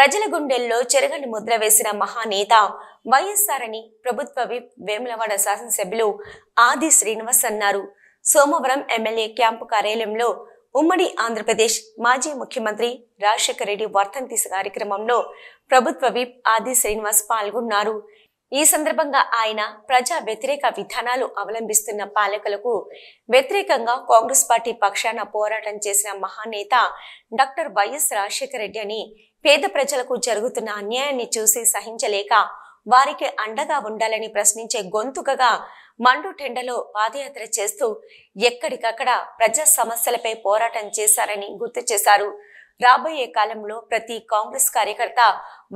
ప్రజల గుండెల్లో చెరగని ముద్ర వేసిన మహానేత వైఎస్ఆర్ అని ప్రభుత్వ విప్ వేములవాడ శాసనసభ్యులు ఆది శ్రీనివాస్ అన్నారు. సోమవారం ఎమ్మెల్యే క్యాంపు కార్యాలయంలో ఉమ్మడి ఆంధ్రప్రదేశ్ మాజీ ముఖ్యమంత్రి రాజశేఖర రెడ్డి వర్ధంతి కార్యక్రమంలో ప్రభుత్వ విప్ ఆది శ్రీనివాస్ పాల్గొన్నారు. ఈ సందర్భంగా ఆయన ప్రజా వ్యతిరేక విధానాలు అవలంబిస్తున్న పాలకులకు వ్యతిరేకంగా కాంగ్రెస్ పార్టీ పక్షాన పోరాటం చేసిన మహానేత డాక్టర్ వైఎస్ రాజశేఖర రెడ్డి అని, పేద ప్రజలకు జరుగుతున్న అన్యాయాన్ని చూసి సహించలేక వారికి అండగా ఉండాలని ప్రశ్నించే గొంతుకగా మండుటెండలో పాదయాత్ర చేస్తూ ఎక్కడికక్కడ ప్రజా సమస్యలపై పోరాటం చేశారని గుర్తు చేశారు. రాబోయే కాలంలో ప్రతి కాంగ్రెస్ కార్యకర్త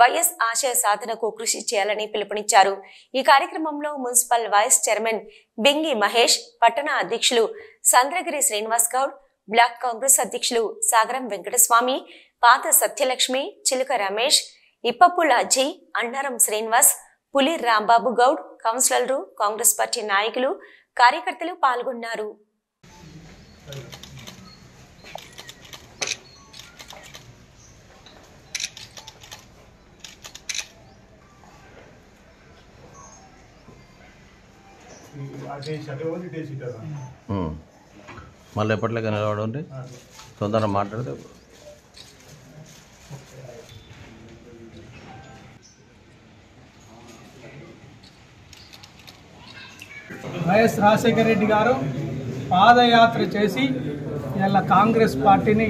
వైఎస్ ఆశయ సాధనకు కృషి చేయాలని పిలుపునిచ్చారు. ఈ కార్యక్రమంలో municipal vice chairman Bingi Mahesh, పట్టణ అధ్యక్షులు సంద్రగిరి శ్రీనివాస్ గౌడ్, బ్లాక్ కాంగ్రెస్ అధ్యక్షులు సాగరం వెంకటస్వామి, పాత సత్యలక్ష్మి, చిలుక రమేష్, ఇప్పపుల అజయ్, అన్నారం శ్రీనివాస్, పులి రాంబాబు గౌడ్, కౌన్సిలర్లు, కాంగ్రెస్ పార్టీ నాయకులు, కార్యకర్తలు పాల్గొన్నారు. మళ్ళీ ఎప్పటిలాగా నిలబడండి, తొందరగా మాట్లాడితే. వైఎస్ రాజశేఖర రెడ్డి గారు పాదయాత్ర చేసి ఇలా కాంగ్రెస్ పార్టీని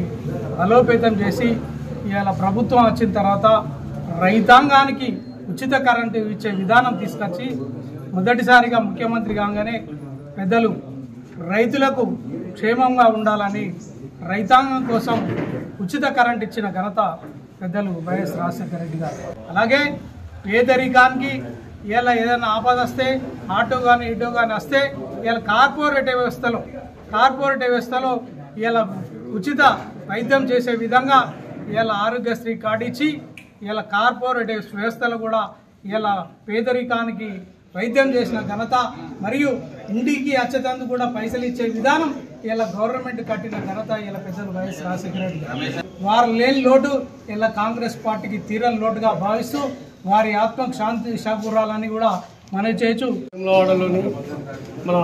బలోపేతం చేసి ఇలా ప్రభుత్వం వచ్చిన తర్వాత రైతాంగానికి ఉచిత కరెంటు ఇచ్చే విధానం తీసుకొచ్చి మొదటిసారిగా ముఖ్యమంత్రి కాగానే పెద్దలు రైతులకు క్షేమంగా ఉండాలని రైతాంగం కోసం ఉచిత కరెంట్ ఇచ్చిన ఘనత పెద్దలు వైఎస్ రాజశేఖర రెడ్డి గారు. అలాగే పేదరికానికి ఇలా ఏదైనా ఆపద వస్తే ఆటో కానీ ఇటో కానీ వస్తే ఇలా కార్పొరేట్ వ్యవస్థలో ఇలా ఉచిత వైద్యం చేసే విధంగా ఇలా ఆరోగ్యశ్రీ కార్డు ఇచ్చి ఇలా కార్పొరేట్ వ్యవస్థలో కూడా ఇలా పేదరికానికి వైద్యం చేసిన ఘనత, మరియు ఇంటికి అచ్చతందు కూడా పైసలు ఇచ్చే విధానం ఇలా గవర్నమెంట్ కట్టిన ఘనత ఇలా పెద్దలు వైఎస్ రాజశేఖర రెడ్డి గారు. వారు లేని లోటు ఇలా కాంగ్రెస్ పార్టీకి తీరని లోటుగా భావిస్తూ వారి ఆత్మకు శాంతి చేకూరాలని కూడా మనవి చేయొచ్చు. వేములవాడలోని మన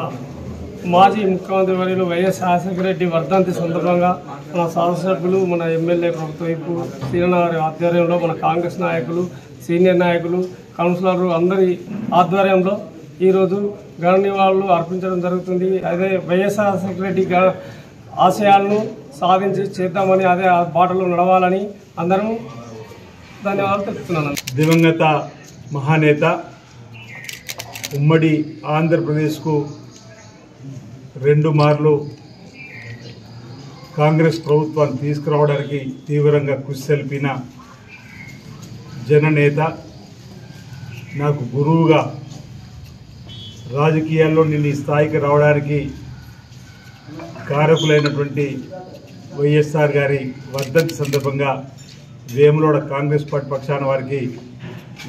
మాజీ ముఖ్యమంత్రి వర్యులు వైఎస్ రాజశేఖర రెడ్డి వర్ధంతి సందర్భంగా మన శాసనసభ్యులు, మన ఎమ్మెల్యే, ప్రభుత్వ వైపు శ్రీరణ గారి ఆధ్వర్యంలో మన కాంగ్రెస్ నాయకులు, సీనియర్ నాయకులు, కౌన్సిలర్లు అందరి ఆధ్వర్యంలో ఈరోజు ఘన నివాళులు అర్పించడం జరుగుతుంది. అదే వైఎస్ రాజశేఖర రెడ్డి ఆశయాలను సాధించి చేద్దామని, అదే బాటలో నడవాలని అందరం ధన్యవాదాలు తెలుపుతున్నాను. దివంగత మహానేత ఉమ్మడి ఆంధ్రప్రదేశ్కు 2 మార్లు కాంగ్రెస్ ప్రభుత్వాన్ని తీసుకురావడానికి తీవ్రంగా కృషి తెలిపిన జననేత, నాకు గురువుగా రాజకీయాల్లో నేను ఈ స్థాయికి రావడానికి కారకులైనటువంటి వైఎస్ఆర్ గారి వర్ధంతి సందర్భంగా వేములవాడ కాంగ్రెస్ పార్టీ పక్షాన వారికి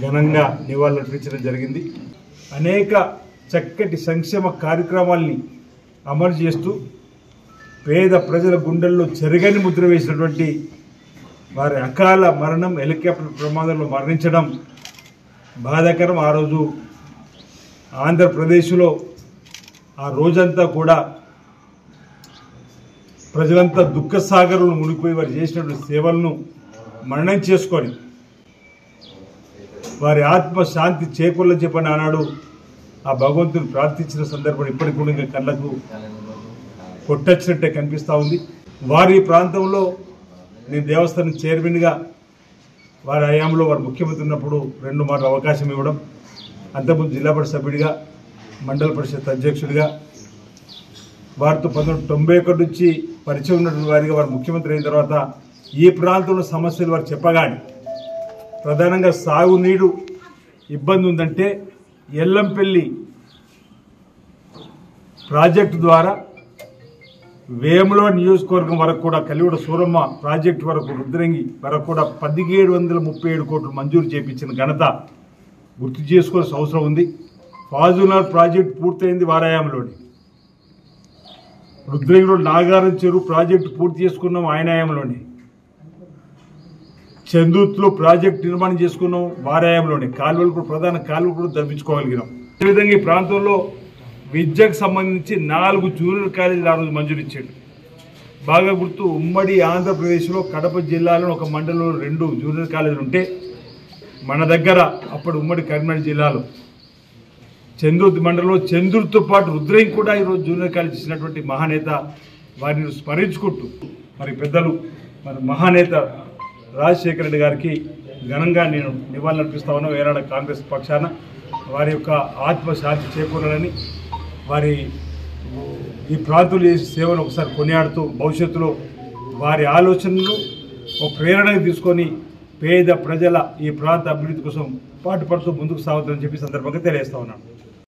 ఘనంగా నివాళులర్పించడం జరిగింది. అనేక చక్కటి సంక్షేమ కార్యక్రమాల్ని అమలు చేస్తూ పేద ప్రజల గుండెల్లో చెరగని ముద్ర వేసినటువంటి వారి అకాల మరణం, హెలికాప్టర్ ప్రమాదంలో మరణించడం బాధాకరం. ఆ రోజు ఆంధ్రప్రదేశ్లో ఆ రోజంతా కూడా ప్రజలంతా దుఃఖసాగరంలో మునిగిపోయి వారు చేసినటువంటి సేవలను మరణం చేసుకొని వారి ఆత్మ శాంతి చేకూర్లని చెప్పని ఆనాడు ఆ భగవంతుని ప్రార్థించిన సందర్భం ఇప్పటికి కూడా కళ్ళకు కొట్టొచ్చినట్టే కనిపిస్తూ ఉంది. వారి ప్రాంతంలో నేను దేవస్థానం చైర్మన్గా వారి హయాంలో వారు ముఖ్యమంత్రి ఉన్నప్పుడు 2 మార్లు అవకాశం ఇవ్వడం, అంతకుముందు జిల్లా పరిషత్ సభ్యుడిగా, మండల పరిషత్ అధ్యక్షుడిగా, వారితో 1991 నుంచి పరిచయం ఉన్నటువంటి వారిగా వారు ముఖ్యమంత్రి అయిన తర్వాత ఈ ప్రాంతంలో సమస్యలు వారు చెప్పగానే ప్రధానంగా సాగునీరు ఇబ్బంది ఉందంటే ఎల్లంపల్లి ప్రాజెక్టు ద్వారా వేములవాడ నియోజకవర్గం వరకు కూడా, కలివిడ సూరమ్మ ప్రాజెక్టు వరకు, రుద్రంగి వరకు కూడా 1737 కోట్లు మంజూరు చేయించిన ఘనత గుర్తు చేసుకోవాల్సిన అవసరం ఉంది. ఫాజునార్ ప్రాజెక్టు పూర్తయింది వారాయంలోని, రుద్రంగిలో నాగారం చెరువు ప్రాజెక్టు పూర్తి చేసుకున్నాం ఆయన హయాంలోనే. చందూత్లో ప్రాజెక్ట్ నిర్మాణం చేసుకున్నాం. వారాయంలోనే కాలువలు కూడా ప్రధాన కాలువలు కూడా తప్పించుకోగలిగినాం. అదేవిధంగా ఈ ప్రాంతంలో విద్యకు సంబంధించి 4 జూనియర్ కాలేజీలు ఆ రోజు మంజూరు ఇచ్చాడు. బాగా గుర్తు, ఉమ్మడి ఆంధ్రప్రదేశ్లో కడప జిల్లాలో ఒక మండలంలో 2 జూనియర్ కాలేజీలు ఉంటే మన దగ్గర అప్పుడు ఉమ్మడి కరీంనగర్ జిల్లాలో చందూర్ మండలంలో చందూర్తో పాటు రుద్రయ్య కూడా ఈరోజు జూనియర్ కాలేజ్ ఇచ్చినటువంటి మహానేత, వారిని స్మరించుకుంటూ మరి పెద్దలు మరి మహానేత రాజశేఖర రెడ్డి గారికి ఘనంగా నేను నివాళులర్పిస్తా ఉన్నాను. ఏనాడు కాంగ్రెస్ పక్షాన వారి యొక్క ఆత్మశాంతి చేకూరాలని, వారి ఈ ప్రాంతంలో చేసే సేవలు ఒకసారి కొనియాడుతూ భవిష్యత్తులో వారి ఆలోచనలు ఒక ప్రేరణగా తీసుకొని పేద ప్రజల ఈ ప్రాంత అభివృద్ధి కోసం పాటుపడుతూ ముందుకు సాగుతుందని చెప్పి సందర్భంగా తెలియజేస్తా ఉన్నాను.